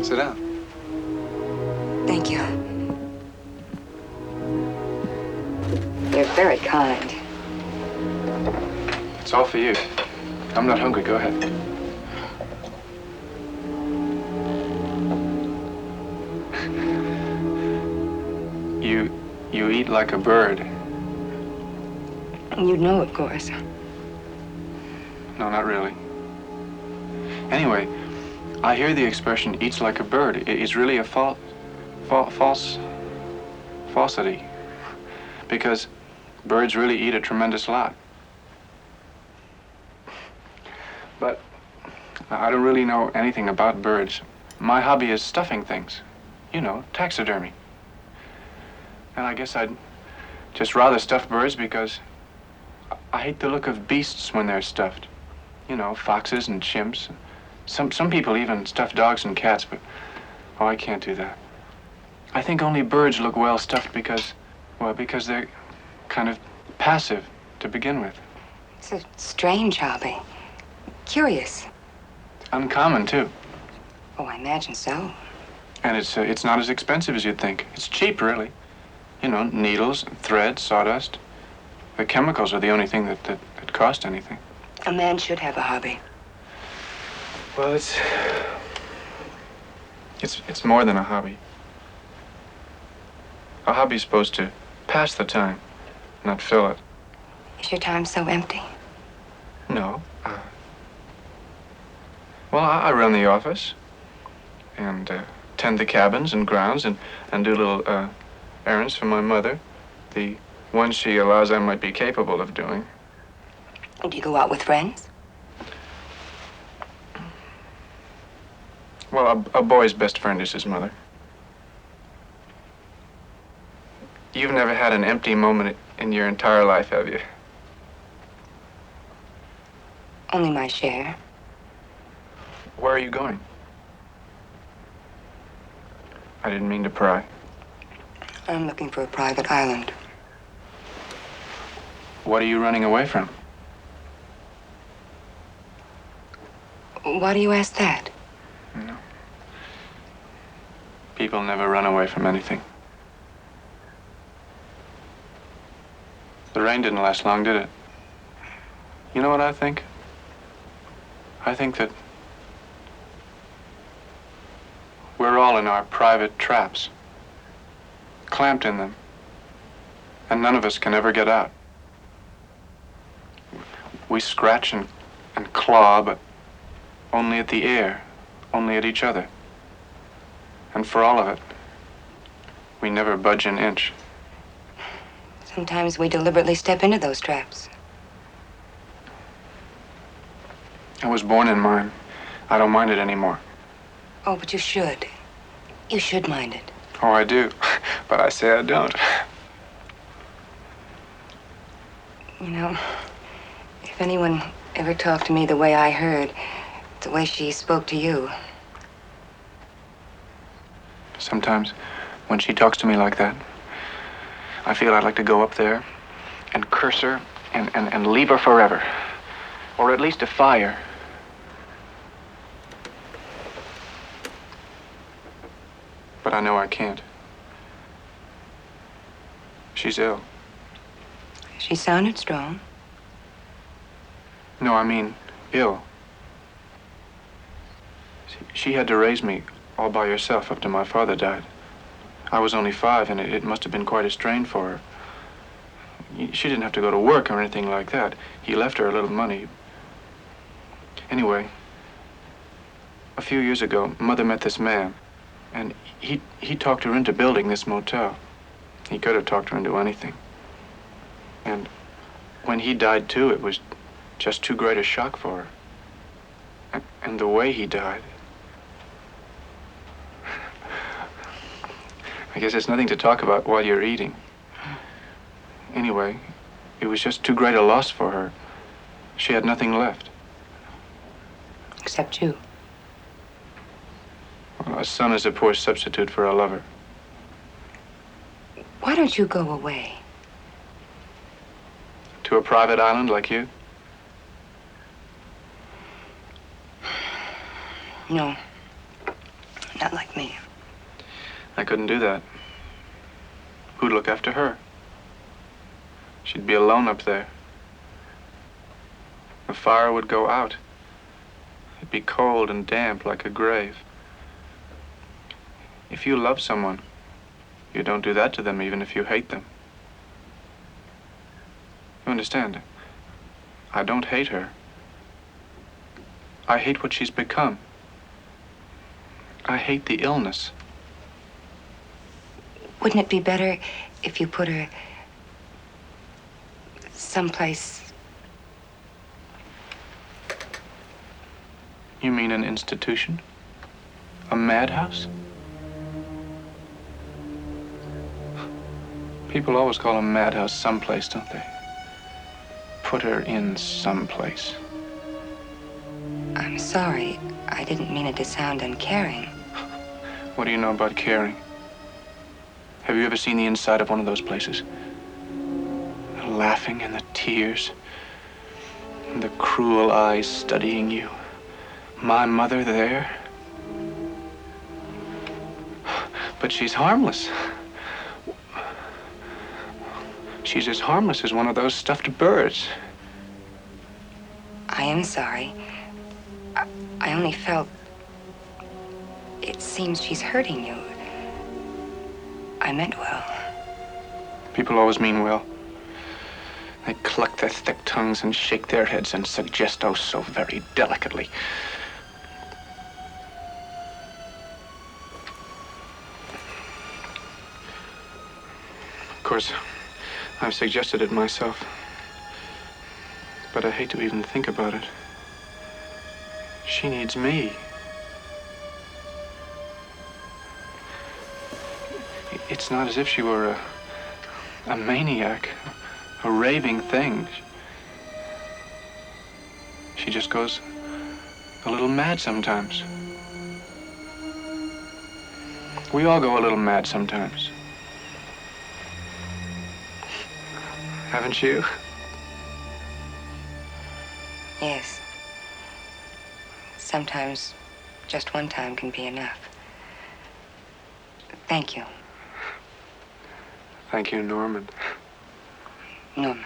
Sit down. Thank you. You're very kind. It's all for you. I'm not hungry. Go ahead. You eat like a bird. You'd know, of course. No, not really. Anyway, I hear the expression "eats like a bird." It's really a falsity, because birds really eat a tremendous lot. But I don't really know anything about birds. My hobby is stuffing things. You know, taxidermy. And I guess I'd just rather stuff birds because I hate the look of beasts when they're stuffed. You know, foxes and chimps. Some people even stuff dogs and cats, but oh, I can't do that. I think only birds look well stuffed because they're kind of passive to begin with. It's a strange hobby. Curious. Uncommon, too. Oh, I imagine so. And it's not as expensive as you'd think. It's cheap, really. You know, needles, thread, sawdust. The chemicals are the only thing that cost anything. A man should have a hobby. Well, it's more than a hobby. A hobby's supposed to pass the time, not fill it. Is your time so empty? No. Well, I run the office and tend the cabins and grounds and do little errands for my mother, the ones she allows I might be capable of doing. Do you go out with friends? Well, a boy's best friend is his mother. You've never had an empty moment in your entire life, have you? Only my share. Where are you going? I didn't mean to pry. I'm looking for a private island. What are you running away from? Why do you ask that? No. People never run away from anything. The rain didn't last long, did it? You know what I think? I think that we're all in our private traps, clamped in them, and none of us can ever get out. We scratch and claw, but only at the air, only at each other. And for all of it, we never budge an inch. Sometimes we deliberately step into those traps. I was born in mine. I don't mind it anymore. Oh, but you should. You should mind it. Oh, I do. But I say I don't. You know, if anyone ever talked to me the way I heard, the way she spoke to you. Sometimes, when she talks to me like that, I feel I'd like to go up there and curse her and leave her forever. Or at least defy her. But I know I can't. She's ill. She sounded strong. No, I mean, ill. She had to raise me all by herself up till my father died. I was only 5, and it must have been quite a strain for her. She didn't have to go to work or anything like that. He left her a little money. Anyway, a few years ago, Mother met this man, and he talked her into building this motel. He could have talked her into anything. And when he died, too, it was just too great a shock for her. And the way he died. I guess it's nothing to talk about while you're eating. Anyway, it was just too great a loss for her. She had nothing left. Except you. Well, a son is a poor substitute for a lover. Why don't you go away? To a private island like you? No. Not like me. I couldn't do that. Who'd look after her? She'd be alone up there. The fire would go out. It'd be cold and damp like a grave. If you love someone, you don't do that to them even if you hate them. You understand? I don't hate her. I hate what she's become. I hate the illness. Wouldn't it be better if you put her someplace? You mean an institution? A madhouse? People always call a madhouse someplace, don't they? Put her in someplace. I'm sorry. I didn't mean it to sound uncaring. What do you know about caring? Have you ever seen the inside of one of those places? The laughing and the tears, and the cruel eyes studying you. My mother there. But she's harmless. She's as harmless as one of those stuffed birds. I am sorry. I only felt... It seems she's hurting you. I meant well. People always mean well. They cluck their thick tongues and shake their heads and suggest oh so very delicately. Of course, I've suggested it myself. But I hate to even think about it. She needs me. It's not as if she were a maniac, a raving thing. She just goes a little mad sometimes. We all go a little mad sometimes. Haven't you? Yes. Sometimes just one time can be enough. Thank you. Thank you, Norman. Norman.